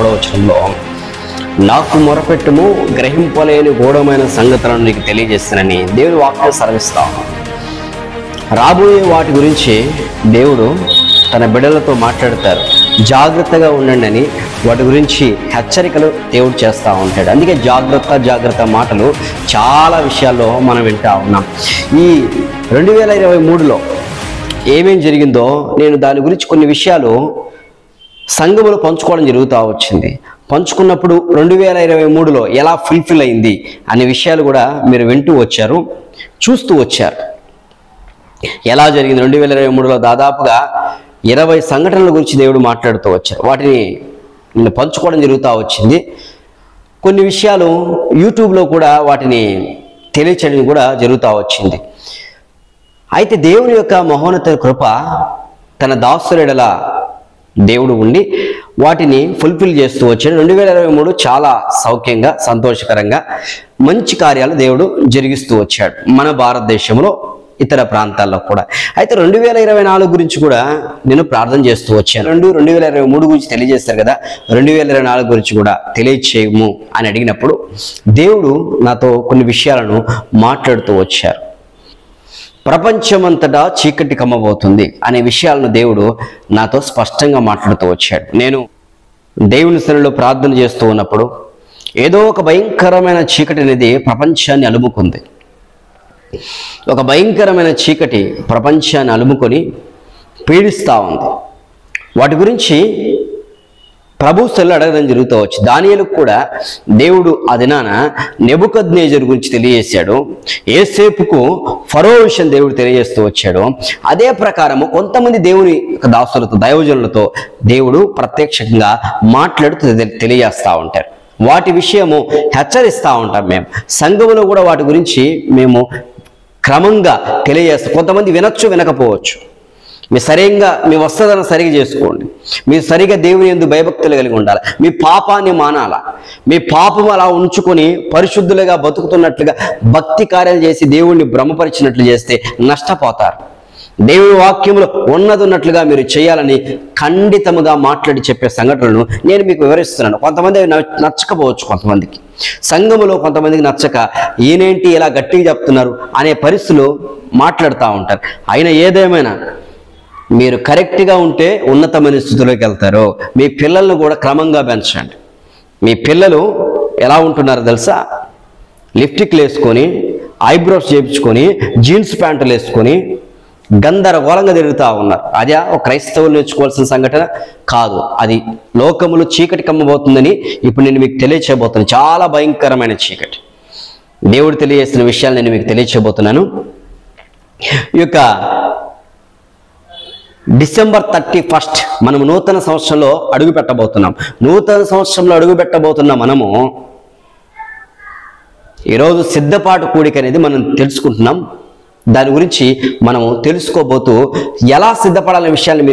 వచనంలో నాకు మొరపెట్టుము, గ్రహింపలేని గూఢమైన సంగతులను నీకు తెలియజేస్తానని దేవుని వాక్యం సెలవిస్తాను. రాబోయే వాటి గురించి దేవుడు తన బిడ్డలతో మాట్లాడతారు. జాగ్రత్తగా ఉండండి అని వాటి గురించి హెచ్చరికలు దేవుడు చేస్తూ ఉంటాడు. అందుకే జాగ్రత్త మాటలు చాలా విషయాల్లో మనం వింటూ ఉన్నాం. ఈ 2023లో ఏమేం జరిగిందో నేను దాని గురించి కొన్ని విషయాలు సంఘములో పంచుకోవడం జరుగుతూ వచ్చింది. పంచుకున్నప్పుడు 2023లో ఎలా ఫుల్ఫిల్ అయింది అనే విషయాలు కూడా మీరు వింటూ వచ్చారు, చూస్తూ వచ్చారు. ఎలా జరిగింది 2023లో దాదాపుగా 20 సంఘటనల గురించి దేవుడు మాట్లాడుతూ వచ్చారు. వాటిని నేను పంచుకోవడం జరుగుతూ వచ్చింది. కొన్ని విషయాలు యూట్యూబ్లో కూడా వాటిని తెలియచేయడం కూడా జరుగుతూ వచ్చింది. అయితే దేవుని యొక్క మహోన్నత కృప తన దాసురెడల దేవుడు ఉండి వాటిని ఫుల్ఫిల్ చేస్తూ వచ్చాడు. 2023 చాలా సౌఖ్యంగా, సంతోషకరంగా మంచి కార్యాలు దేవుడు జరిగిస్తూ వచ్చాడు మన భారతదేశంలో, ఇతర ప్రాంతాల్లో కూడా. అయితే 2024 గురించి కూడా నేను ప్రార్థన చేస్తూ వచ్చాను. 2023 గురించి తెలియజేస్తారు కదా, 2024 గురించి కూడా తెలియచేయము అని అడిగినప్పుడు దేవుడు నాతో కొన్ని విషయాలను మాట్లాడుతూ వచ్చారు. ప్రపంచమంతటా చీకటి కమ్మబోతుంది అనే విషయాలను దేవుడు నాతో స్పష్టంగా మాట్లాడుతూ వచ్చాడు. నేను దేవుని సన్నిధిలో ప్రార్థన చేస్తూ ఉన్నప్పుడు ఏదో ఒక భయంకరమైన చీకటి అనేది ప్రపంచాన్ని అలుముకుంది. ఒక భయంకరమైన చీకటి ప్రపంచాన్ని అలుముకొని పీడిస్తూ ఉంది. వాటి గురించి ప్రభు సెల్లు అడగడం జరుగుతూ వచ్చి దానియేలుకు కూడా దేవుడు ఆ దినాన నెబుకద్నెజరు గురించి తెలియజేశాడు. యోసేపుకు ఫరో విషయం దేవుడు తెలియజేస్తూ వచ్చాడు. అదే ప్రకారము కొంతమంది దేవుని దాసులతో, దైవజనులతో దేవుడు ప్రత్యక్షంగా మాట్లాడుతూ తెలియజేస్తూ ఉంటారు. వాటి విషయము హెచ్చరిస్తూ ఉంటాం. మేము సంఘములో కూడా వాటి గురించి మేము క్రమంగా తెలియజేస్తాం. కొంతమంది వినొచ్చు, వినకపోవచ్చు. మీ సరిగ్గా మీ వస్తదను సరిగా చేసుకోండి. మీరు సరిగా దేవుని యందు భయభక్తులు కలిగి ఉండాలి. మీ పాపాన్ని మానాలా. మీ పాపం అలా ఉంచుకొని పరిశుద్ధులుగా బతుకుతున్నట్లుగా భక్తి కార్యాలు చేసి దేవుణ్ణి భ్రమపరిచినట్లు చేస్తే నష్టపోతారు. దేవుని వాక్యంలో ఉన్నట్లుగా మీరు చేయాలని ఖండితముగా మాట్లాడి చెప్పే సంఘటనలను నేను మీకు వివరిస్తున్నాను. కొంతమంది నచ్చకపోవచ్చు, కొంతమందికి సంఘములో కొంతమందికి నచ్చక ఈయనేంటి ఇలా గట్టిగా చెప్తున్నారు అనే పరిస్థితులు మాట్లాడుతూ ఉంటారు. అయినా ఏదేమైనా మీరు కరెక్ట్గా ఉంటే ఉన్నతమైన స్థితిలోకి వెళ్తారు. మీ పిల్లలను కూడా క్రమంగా పెంచండి. మీ పిల్లలు ఎలా ఉంటున్నారో తెలుసా? లిప్స్టిక్లు వేసుకొని, ఐబ్రోస్ చేయించుకొని, జీన్స్ ప్యాంటులు వేసుకొని గందరగోళంగా తిరుగుతూ ఉన్నారు. అదే ఒక క్రైస్తవులు నేర్చుకోవాల్సిన సంఘటన కాదు. అది లోకములు చీకటి కమ్మబోతుందని ఇప్పుడు నేను మీకు తెలియచేయబోతున్నాను. చాలా భయంకరమైన చీకటి. దేవుడు తెలియజేసిన విషయాలు నేను మీకు తెలియచేయబోతున్నాను. ఈ యొక్క డిసెంబర్ 31 మనము నూతన సంవత్సరంలో అడుగు పెట్టబోతున్నాం. నూతన సంవత్సరంలో అడుగు పెట్టబోతున్న మనము ఈరోజు సిద్ధపాటు కూడిక అనేది మనం తెలుసుకుంటున్నాం. దాని గురించి మనము తెలుసుకోబోతూ ఎలా సిద్ధపడాలనే విషయాన్ని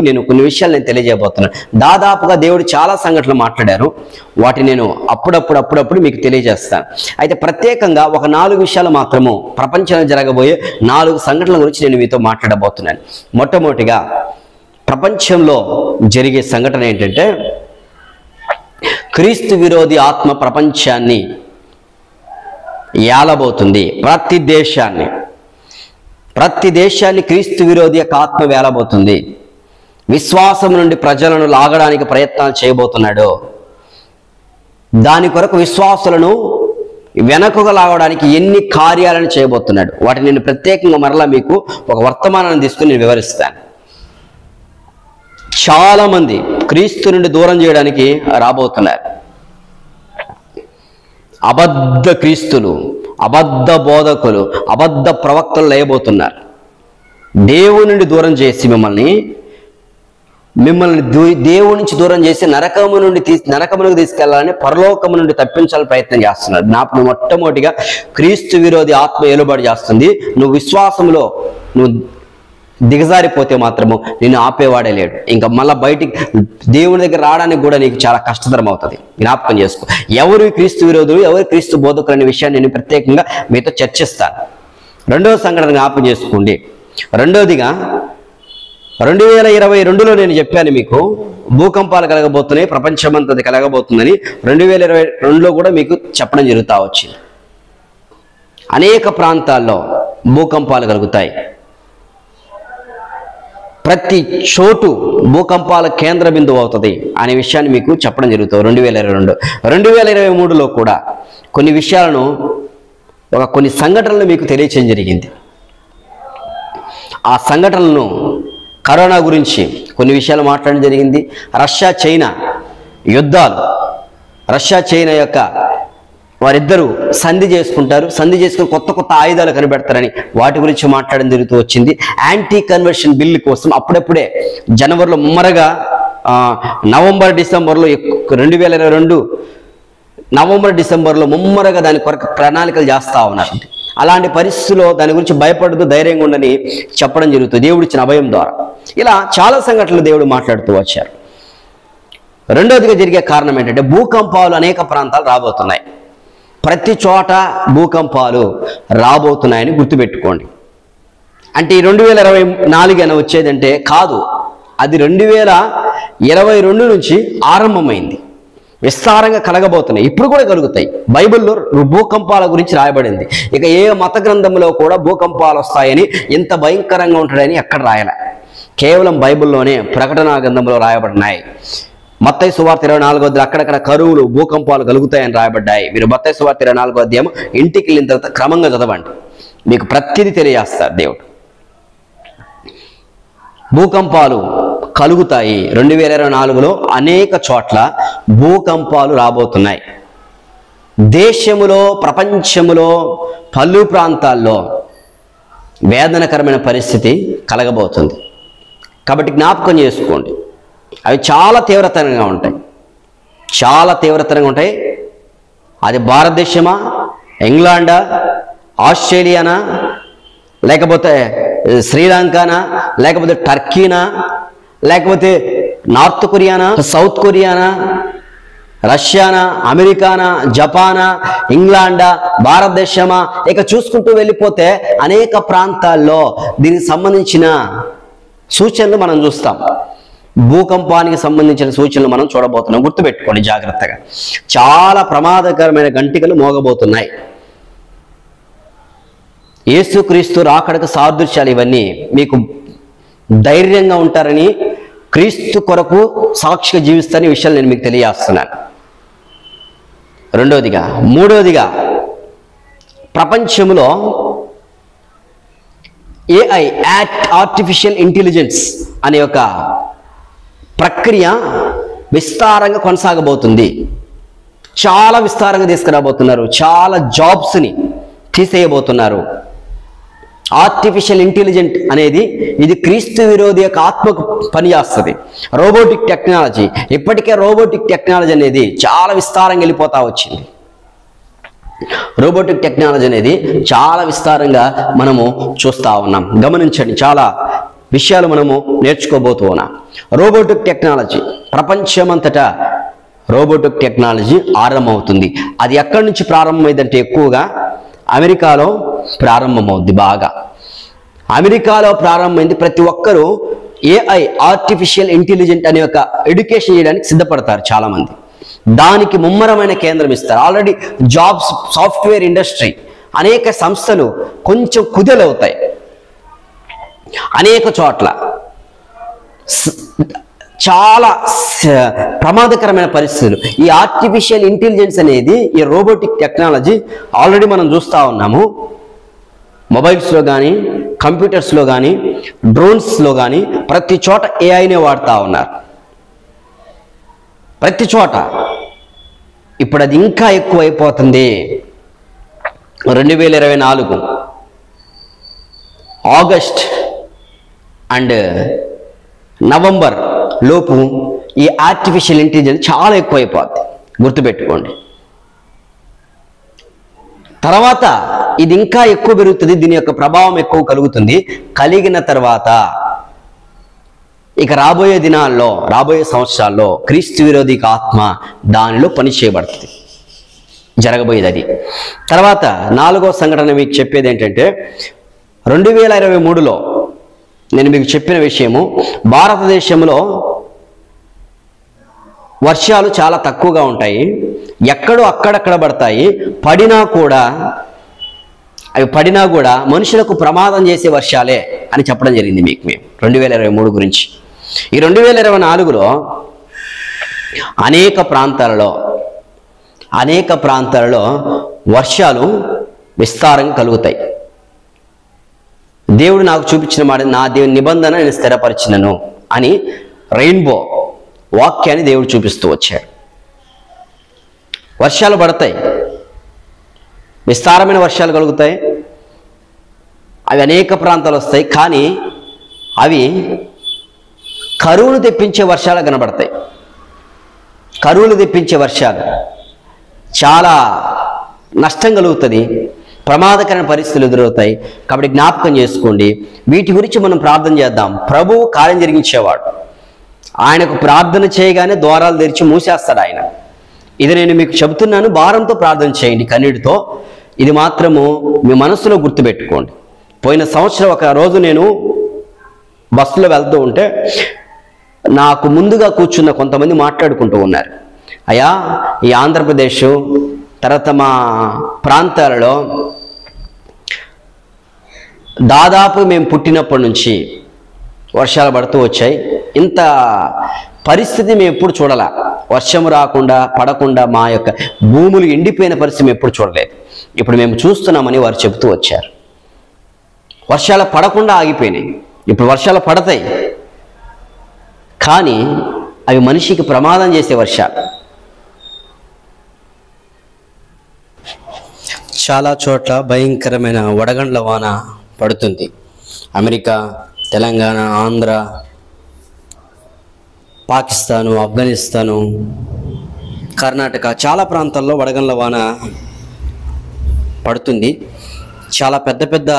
నేను కొన్ని విషయాలు నేను తెలియజేయబోతున్నాను. దాదాపుగా దేవుడు చాలా సంఘటనలు మాట్లాడారు. వాటిని నేను అప్పుడప్పుడు మీకు తెలియజేస్తాను. అయితే ప్రత్యేకంగా ఒక 4 విషయాలు మాత్రము ప్రపంచంలో జరగబోయే 4 సంఘటనల గురించి నేను మీతో మాట్లాడబోతున్నాను. మొట్టమొదటిగా ప్రపంచంలో జరిగే సంఘటన ఏంటంటే, క్రీస్తు విరోధి ఆత్మ ప్రపంచాన్ని ఏలబోతుంది. ప్రతి దేశాన్ని క్రీస్తు విరోధి యొక్క ఆత్మ వేలబోతుంది. విశ్వాసం నుండి ప్రజలను లాగడానికి ప్రయత్నాలు చేయబోతున్నాడు. దాని కొరకు విశ్వాసులను వెనకగా లాగడానికి ఎన్ని కార్యాలను చేయబోతున్నాడు. వాటిని నేను ప్రత్యేకంగా మరలా మీకు ఒక వర్తమానాన్ని తీసుకుని నేను వివరిస్తాను. చాలా మంది క్రీస్తు నుండి దూరం చేయడానికి రాబోతున్నారు. అబద్ధ క్రీస్తులు, అబద్ధ బోధకులు, అబద్ధ ప్రవక్తలు లేయబోతున్నారు. దేవుని నుండి దూరం చేసి మిమ్మల్ని దేవుడి నుంచి దూరం చేసి నరకమునకు తీసుకెళ్లాలని, పరలోకము నుండి తప్పించాలని ప్రయత్నం చేస్తున్నారు. నాకు మొట్టమొదటిగా క్రీస్తు విరోధి ఆత్మ ఏలుబడి చేస్తుంది. నువ్వు విశ్వాసంలో దిగజారిపోతే మాత్రము నిన్ను ఆపేవాడే లేడు. ఇంకా మళ్ళీ బయటికి దేవుని దగ్గర రావడానికి కూడా నీకు చాలా కష్టతరం అవుతుంది. జ్ఞాపకం చేసుకో. ఎవరు క్రీస్తు విరోధులు, ఎవరు క్రీస్తు బోధకులు అనే విషయాన్ని నేను ప్రత్యేకంగా మీతో చర్చిస్తాను. రెండవ సంఘటన జ్ఞాపకం చేసుకోండి. రెండవదిగా 2022లో నేను చెప్పాను మీకు భూకంపాలు కలగబోతున్నాయి, ప్రపంచమంతది కలగబోతుందని 2022లో కూడా మీకు చెప్పడం జరుగుతూ వచ్చింది. అనేక ప్రాంతాల్లో భూకంపాలు కలుగుతాయి. ప్రతి చోటు భూకంపాల కేంద్ర బిందువు అవుతుంది అనే విషయాన్ని మీకు చెప్పడం జరుగుతుంది. 2022 2023లో కూడా కొన్ని విషయాలను కొన్ని సంఘటనలు మీకు తెలియచేయడం జరిగింది. ఆ సంఘటనలను కరోనా గురించి కొన్ని విషయాలు మాట్లాడడం జరిగింది. రష్యా చైనా యుద్ధాలు, రష్యా చైనా యొక్క వారిద్దరూ సంధి చేసుకుంటారు, సంధి చేసుకుని కొత్త కొత్త ఆయుధాలు కనిపెడతారని వాటి గురించి మాట్లాడడం జరుగుతూ వచ్చింది. యాంటీ కన్వర్షన్ బిల్ కోసం అప్పుడప్పుడే జనవరిలో ముమ్మరగా నవంబర్ డిసెంబర్లో 2022 నవంబర్ డిసెంబర్లో ముమ్మరగా దాని కొరకు ప్రణాళికలు చేస్తూ ఉన్నారు. అలాంటి పరిస్థితుల్లో దాని గురించి భయపడదు, ధైర్యంగా ఉండని చెప్పడం జరుగుతుంది దేవుడు ఇచ్చిన అభయం ద్వారా. ఇలా చాలా సంఘటనలు దేవుడు మాట్లాడుతూ వచ్చారు. రెండవదిగా జరిగే కారణం ఏంటంటే భూకంపాలు అనేక ప్రాంతాలు రాబోతున్నాయి. ప్రతి చోట భూకంపాలు రాబోతున్నాయని గుర్తుపెట్టుకోండి. అంటే ఈ 2024 అని వచ్చేదంటే కాదు, అది 2022 నుంచి ఆరంభమైంది. విస్తారంగా కలగబోతున్నాయి, ఇప్పుడు కూడా కలుగుతాయి. బైబిల్లో భూకంపాల గురించి రాయబడింది. ఇక ఏ మత గ్రంథంలో కూడా భూకంపాలు వస్తాయని, ఇంత భయంకరంగా ఉంటాడని ఎక్కడ రాయలే. కేవలం బైబిల్లోనే ప్రకటన గ్రంథంలో రాయబడినాయి. మత్తయి సువార్త 24వ అధ్యాయం అక్కడక్కడ కరువులు, భూకంపాలు కలుగుతాయని రాయబడ్డాయి. మీరు మత్తయి సువార్త 24వ అధ్యాయం ఇంటికి వెళ్ళిన తర్వాత క్రమంగా చదవండి, మీకు ప్రతిదీ తెలియజేస్తారు దేవుడు. భూకంపాలు కలుగుతాయి. 2024లో అనేక చోట్ల భూకంపాలు రాబోతున్నాయి. దేశములో, ప్రపంచములో పలు ప్రాంతాల్లో వేదనకరమైన పరిస్థితి కలగబోతుంది. కాబట్టి జ్ఞాపకం చేసుకోండి, అవి చాలా తీవ్రతరంగా ఉంటాయి, చాలా తీవ్రతరంగా ఉంటాయి. అది భారతదేశమా, ఇంగ్లాండా, ఆస్ట్రేలియానా, లేకపోతే శ్రీలంకనా, లేకపోతే టర్కీనా, లేకపోతే నార్త్ కొరియానా, సౌత్ కొరియానా, రష్యానా, అమెరికానా, జపానా, ఇంగ్లాండా, భారతదేశమా, ఇక చూసుకుంటూ వెళ్ళిపోతే అనేక ప్రాంతాల్లో దీనికి సంబంధించిన సూచనలు మనం చూస్తాం. భూకంపానికి సంబంధించిన సూచనలు మనం చూడబోతున్నాం. గుర్తుపెట్టుకోండి జాగ్రత్తగా. చాలా ప్రమాదకరమైన గంటికలు మోగబోతున్నాయి. యేసుక్రీస్తు రాకడకు సాదృశ్యాలు ఇవన్నీ. మీకు ధైర్యంగా ఉంటారని, క్రీస్తు కొరకు సాక్షిగా జీవిస్తారని విషయాలు నేను మీకు తెలియజేస్తున్నాను. రెండవదిగా, మూడవదిగా, ప్రపంచంలో AI ఆర్టిఫిషియల్ ఇంటెలిజెన్స్ అనే ఒక ప్రక్రియ విస్తారంగా కొనసాగబోతుంది. చాలా విస్తారంగా తీసుకురాబోతున్నారు. చాలా జాబ్స్ని తీసేయబోతున్నారు. ఆర్టిఫిషియల్ ఇంటెలిజెంట్ అనేది ఇది క్రీస్తు విరోధి యొక్క ఆత్మకు పనిచేస్తుంది. రోబోటిక్ టెక్నాలజీ, ఇప్పటికే రోబోటిక్ టెక్నాలజీ అనేది చాలా విస్తారంగా వెళ్ళిపోతా వచ్చింది. రోబోటిక్ టెక్నాలజీ అనేది చాలా విస్తారంగా మనము చూస్తూ ఉన్నాం. గమనించండి, చాలా విషయాలు మనము నేర్చుకోబోతూ ఉన్నాం. రోబోటిక్ టెక్నాలజీ ప్రపంచమంతటా రోబోటిక్ టెక్నాలజీ ఆరంభమవుతుంది. అది ఎక్కడి నుంచి ప్రారంభమైందంటే ఎక్కువగా అమెరికాలో ప్రారంభమవుద్ది. బాగా అమెరికాలో ప్రారంభమైంది. ప్రతి ఒక్కరూ AI ఆర్టిఫిషియల్ ఇంటెలిజెంట్ అనే ఒక ఎడ్యుకేషన్ చేయడానికి సిద్ధపడతారు చాలామంది. దానికి ముమ్మరమైన కేంద్రం ఇస్తారు. ఆల్రెడీ జాబ్స్, సాఫ్ట్వేర్ ఇండస్ట్రీ, అనేక సంస్థలు కొంచెం కుదేలవుతాయి అనేక చోట్ల. చాలా ప్రమాదకరమైన పరిస్థితులు. ఈ ఆర్టిఫిషియల్ ఇంటెలిజెన్స్ అనేది, ఈ రోబోటిక్ టెక్నాలజీ ఆల్రెడీ మనం చూస్తూ ఉన్నాము. మొబైల్స్లో కానీ, కంప్యూటర్స్లో కానీ, డ్రోన్స్లో కానీ ప్రతి చోట AIనే వాడుతూ ఉన్నారు. ప్రతి చోట. ఇప్పుడు అది ఇంకా ఎక్కువ అయిపోతుంది. 2024 ఆగస్ట్ అండ్ నవంబర్ లోపు ఈ ఆర్టిఫిషియల్ ఇంటెలిజెన్స్ చాలా ఎక్కువ అయిపోద్ది. గుర్తుపెట్టుకోండి. తర్వాత ఇది ఇంకా ఎక్కువ పెరుగుతుంది. దీని యొక్క ప్రభావం ఎక్కువ కలుగుతుంది. కలిగిన తర్వాత ఇక రాబోయే దినాల్లో, రాబోయే సంవత్సరాల్లో క్రీస్తు విరోధిక ఆత్మ దానిలో పని చేయబడుతుంది. జరగబోయేది అది. తర్వాత 4వ సంఘటన మీకు చెప్పేది ఏంటంటే 2023లో నేను మీకు చెప్పిన విషయము, భారతదేశంలో వర్షాలు చాలా తక్కువగా ఉంటాయి, ఎక్కడో అక్కడక్కడ పడతాయి, అవి పడినా కూడా మనుషులకు ప్రమాదం చేసే వర్షాలే అని చెప్పడం జరిగింది మీకు మేము 2023 గురించి. ఈ 2024లో అనేక ప్రాంతాలలో వర్షాలు విస్తారంగా కలుగుతాయి. దేవుడు నాకు చూపించిన మాట, నా దేవుని నిబంధన నేను స్థిరపరిచినను అని రెయిన్బో వాక్యాన్ని దేవుడు చూపిస్తూ వచ్చాడు. వర్షాలు పడతాయి, విస్తారమైన వర్షాలు కలుగుతాయి, అవి అనేక ప్రాంతాలు వస్తాయి, కానీ అవి కరువును తెప్పించే వర్షాలు కనబడతాయి. కరువులు తెప్పించే వర్షాలు, చాలా నష్టం కలుగుతుంది, ప్రమాదకరమైన పరిస్థితులు ఎదురవుతాయి. కాబట్టి జ్ఞాపకం చేసుకోండి, వీటి గురించి మనం ప్రార్థన చేద్దాం. ప్రభువు కార్యం జరిగించేవాడు. ఆయనకు ప్రార్థన చేయగానే ద్వారాలు తెరిచి మూసేస్తాడు ఆయన. ఇది నేను మీకు చెబుతున్నాను, భారంతో ప్రార్థన చేయండి, కన్నీటితో. ఇది మాత్రము మీ మనసులో గుర్తుపెట్టుకోండి. పోయిన సంవత్సరం ఒక రోజు నేను బస్సులో వెళ్తూ ఉంటే నాకు ముందుగా కూర్చున్న కొంతమంది మాట్లాడుకుంటూ ఉన్నారు. అయ్యా, ఈ ఆంధ్రప్రదేశ్ తర్వాత మా ప్రాంతాలలో దాదాపు మేము పుట్టినప్పటి నుంచి వర్షాలు పడుతూ వచ్చాయి, ఇంత పరిస్థితి మేము ఎప్పుడు చూడాల. వర్షం రాకుండా పడకుండా మా యొక్క భూములు ఎండిపోయిన పరిస్థితి మేము ఎప్పుడు చూడలేదు. ఇప్పుడు మేము చూస్తున్నామని వారు చెబుతూ వచ్చారు. వర్షాలు పడకుండా ఆగిపోయినాయి, ఇప్పుడు వర్షాలు పడతాయి, కానీ అవి మనిషికి ప్రమాదం చేసే వర్షాలు. చాలా చోట్ల భయంకరమైన వడగండ్ల వాన పడుతుంది. అమెరికా, తెలంగాణ, ఆంధ్ర, పాకిస్తాను, ఆఫ్ఘనిస్తాను, కర్ణాటక చాలా ప్రాంతాల్లో వడగండ్ల వాన పడుతుంది. చాలా పెద్ద పెద్ద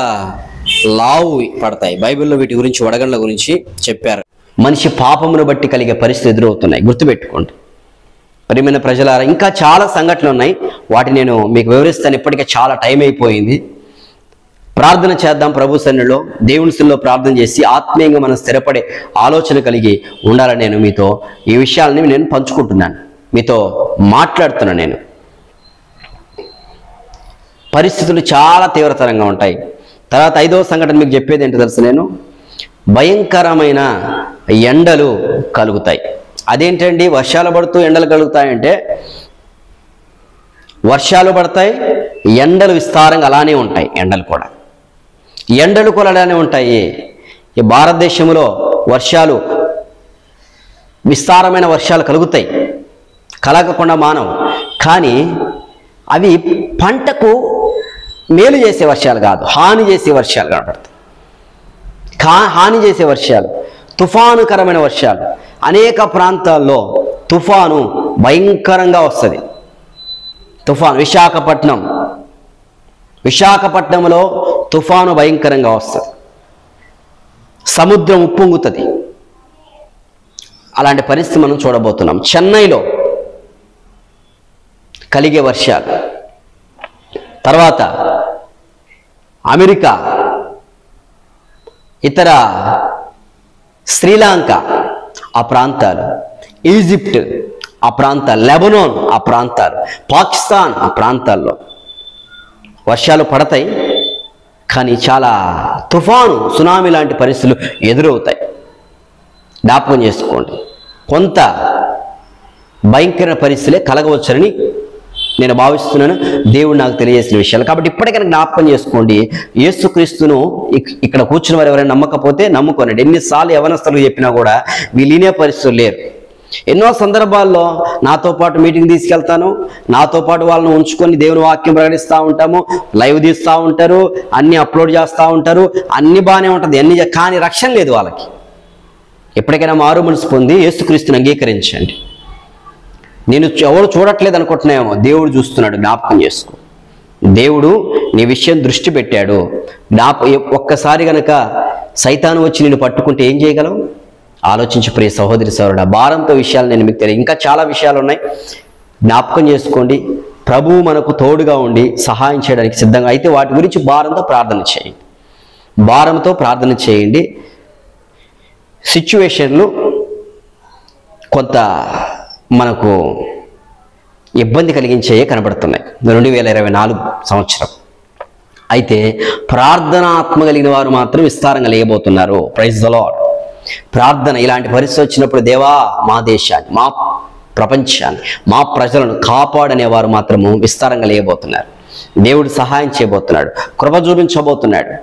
లావు పడతాయి. బైబిల్లో వీటి గురించి, వడగండ్ల గురించి చెప్పారు. మనిషి పాపమును బట్టి కలిగే పరిస్థితులు ఎదురవుతున్నాయి, గుర్తుపెట్టుకోండి. ప్రియమైన ప్రజలారా, ఇంకా చాలా సంఘటనలు ఉన్నాయి, వాటిని నేను మీకు వివరిస్తాను. ఇప్పటికే చాలా టైం అయిపోయింది. ప్రార్థన చేద్దాం ప్రభు సన్నిధిలో, దేవుని సన్నిధిలో ప్రార్థన చేసి ఆత్మీయంగా మనం స్థిరపడే ఆలోచన కలిగి ఉండాలని నేను మీతో ఈ విషయాలని నేను పంచుకుంటున్నాను, మీతో మాట్లాడుతున్నాను. నేను పరిస్థితులు చాలా తీవ్రతరంగా ఉంటాయి. తర్వాత 5వ సంఘటన మీకు చెప్పేది ఏంటో తెలుసు, నేను భయంకరమైన ఎండలు కలుగుతాయి. అదేంటండి, వర్షాలు పడుతూ ఎండలు కలుగుతాయంటే, వర్షాలు పడతాయి, ఎండలు విస్తారంగా అలానే ఉంటాయి. ఎండలు కూడా అలానే ఉంటాయి. ఈ భారతదేశంలో వర్షాలు, విస్తారమైన వర్షాలు కలుగుతాయి, కలగకుండా మానవు. కానీ అవి పంటకు మేలు చేసే వర్షాలు కాదు, హాని చేసే వర్షాలు కనపడతాయి. హాని చేసే వర్షాలు, తుఫానుకరమైన వర్షాలు. అనేక ప్రాంతాల్లో తుఫాను భయంకరంగా వస్తుంది. తుఫాను, విశాఖపట్నంలో తుఫాను భయంకరంగా వస్తుంది. సముద్రం ఉప్పొంగుతుంది. అలాంటి పరిస్థితి మనం చూడబోతున్నాం. చెన్నైలో కలిగే వర్షాలు, తర్వాత అమెరికా, ఇతర శ్రీలంక ఆ ప్రాంతాలు, ఈజిప్ట్ ఆ ప్రాంతాలు, లెబనాన్ ఆ ప్రాంతాలు, పాకిస్తాన్ ఆ ప్రాంతాల్లో వర్షాలు పడతాయి. కానీ చాలా తుఫాను, సునామీ లాంటి పరిస్థితులు ఎదురవుతాయి. జ్ఞాపకం చేసుకోండి, కొంత భయంకర పరిస్థితులే కలగవచ్చని నేను భావిస్తున్నాను. దేవుడు నాకు తెలియజేసిన విషయాలు. కాబట్టి ఇప్పటికైనా జ్ఞాపకం చేసుకోండి, యేసుక్రీస్తును ఇక్కడ కూర్చున్న వారు ఎవరైనా నమ్మకపోతే నమ్ముకోనండి. ఎన్నిసార్లు యవనస్తులకు చెప్పినా కూడా వీళ్ళనే పరిస్థితులు లేరు. ఎన్నో సందర్భాల్లో నాతో పాటు మీటింగ్ తీసుకెళ్తాను, నాతో పాటు వాళ్ళని ఉంచుకొని దేవుని వాక్యం ప్రకటిస్తూ ఉంటాము, లైవ్ తీస్తూ ఉంటారు, అన్ని అప్లోడ్ చేస్తూ ఉంటారు, అన్ని బాగానే ఉంటుంది, కానీ రక్షణ లేదు వాళ్ళకి. ఎప్పటికైనా మారు మనసు పొంది యేసుక్రీస్తుని అంగీకరించండి. నేను ఎవరు చూడట్లేదు అనుకుంటున్నాయేమో, దేవుడు చూస్తున్నాడు. జ్ఞాపకం చేసుకో, దేవుడు నీ విషయం దృష్టి పెట్టాడు. ఒక్కసారి గనక సైతాను వచ్చి నిన్ను పట్టుకుంటే ఏం చేయగలవు? ఆలోచించి ప్రియ సహోదరి సోదరుడా, భారంతో విషయాలు నేను మీకు తెలియదు, ఇంకా చాలా విషయాలు ఉన్నాయి. జ్ఞాపకం చేసుకోండి, ప్రభువు మనకు తోడుగా ఉండి సహాయం చేయడానికి సిద్ధంగా. అయితే వాటి గురించి భారంతో ప్రార్థన చేయండి. సిచ్యువేషన్లు కొంత మనకు ఇబ్బంది కలిగించేవి కనబడుతున్నాయి 2024 సంవత్సరం. అయితే ప్రార్థనాత్మ కలిగిన వారు మాత్రం విస్తారంగా లేయబోతున్నారు. Praise the lord. ప్రార్థన ఇలాంటి పరిస్థితి వచ్చినప్పుడు, దేవా మా దేశాన్ని, మా ప్రపంచాన్ని, మా ప్రజలను కాపాడనేవారు మాత్రము విస్తారంగా లేయబోతున్నారు. దేవుడు సహాయం చేయబోతున్నాడు, కృప చూపించబోతున్నాడు.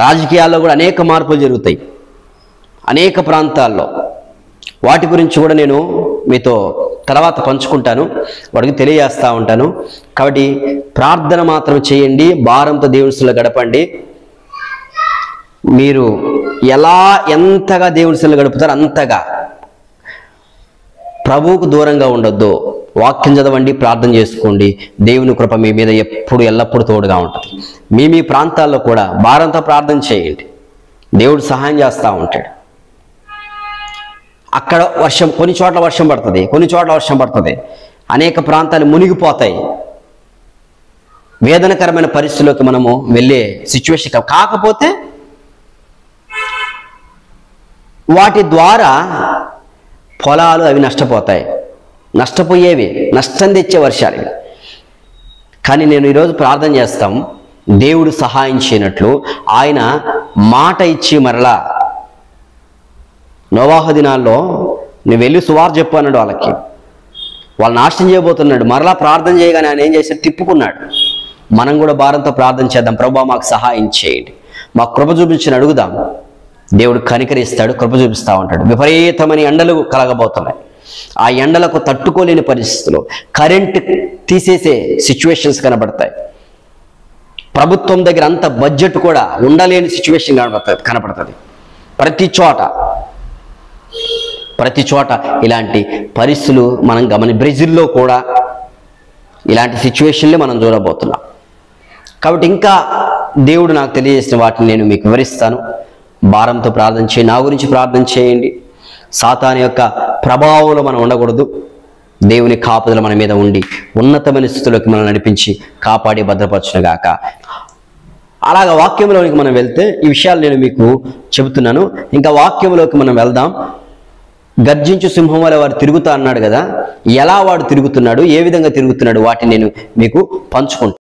రాజకీయాల్లో కూడా అనేక మార్పులు జరుగుతాయి అనేక ప్రాంతాల్లో. వాటి గురించి కూడా నేను మీతో తర్వాత పంచుకుంటాను, వాడికి తెలియజేస్తూ ఉంటాను. కాబట్టి ప్రార్థన మాత్రం చేయండి, భారంతో దేవుని సన్నిధిలో గడపండి. మీరు ఎంతగా దేవుని సన్నిధిలో గడుపుతారో అంతగా ప్రభువుకు దూరంగా ఉండొద్దు. వాక్యం చదవండి, ప్రార్థన చేసుకోండి. దేవుని కృప మీ మీద ఎల్లప్పుడూ తోడుగా ఉంటుంది. మీ ప్రాంతాల్లో కూడా భారంతో ప్రార్థన చేయండి, దేవుడు సహాయం చేస్తూ ఉంటాడు. అక్కడ వర్షం, కొన్ని చోట్ల వర్షం పడుతుంది, కొన్ని చోట్ల వర్షం పడుతుంది. అనేక ప్రాంతాలు మునిగిపోతాయి. వేదనకరమైన పరిస్థితుల్లోకి మనము వెళ్ళే సిచ్యువేషన్. కాకపోతే వాటి ద్వారా పొలాలు అవి నష్టపోతాయి, నష్టపోయేవి, నష్టం తెచ్చే వర్షాలు. కానీ నేను ఈరోజు ప్రార్థన చేస్తాం, దేవుడు సహాయం చేయనట్లు ఆయన మాట ఇచ్చి మరలా నోవాహు దినాల్లో నువ్వు వెళ్ళి సువార్త చెప్పు అన్నాడు వాళ్ళకి. వాళ్ళు నాశనం చేయబోతున్నాడు. మరలా ప్రార్థన చేయగానే ఆయన ఏం చేశాడు? తిప్పుకున్నాడు. మనం కూడా భారంతో ప్రార్థన చేద్దాం. ప్రభువా మాకు సహాయం చేయండి, మాకు కృప చూపించని అడుగుదాం. దేవుడు కనికరిస్తాడు, కృప చూపిస్తూ ఉంటాడు. విపరీతమైన ఎండలు కలగబోతున్నాయి. ఆ ఎండలకు తట్టుకోలేని పరిస్థితులు, కరెంట్ తీసేసే సిచ్యువేషన్స్ కనబడతాయి. ప్రభుత్వం దగ్గర అంత బడ్జెట్ కూడా ఉండలేని సిచ్యువేషన్ కనబడుతుంది. ప్రతి చోట ఇలాంటి పరిస్థితులు మనం బ్రెజిల్లో కూడా ఇలాంటి సిచ్యువేషన్లే మనం చూడబోతున్నాం. కాబట్టి ఇంకా దేవుడు నాకు తెలియజేసిన వాటిని నేను మీకు వివరిస్తాను. భారంతో ప్రార్థన చేయండి, నా గురించి ప్రార్థన చేయండి. సాతాను యొక్క ప్రభావంలో మనం ఉండకూడదు. దేవుని కాపుదల మన మీద ఉండి ఉన్నతమైన స్థితిలోకి మనం నడిపించి కాపాడి భద్రపరచునుగాక. అలాగా వాక్యంలోనికి మనం వెళ్తే ఈ విషయాలు నేను మీకు చెబుతున్నాను. ఇంకా వాక్యంలోకి మనం వెళ్దాం. గర్జించు సింహం వలె వాడు తిరుగుతా అన్నాడు కదా, ఎలా వాడు తిరుగుతున్నాడు, ఏ విధంగా తిరుగుతున్నాడు, వాటిని నేను మీకు పంచుకుంటాను.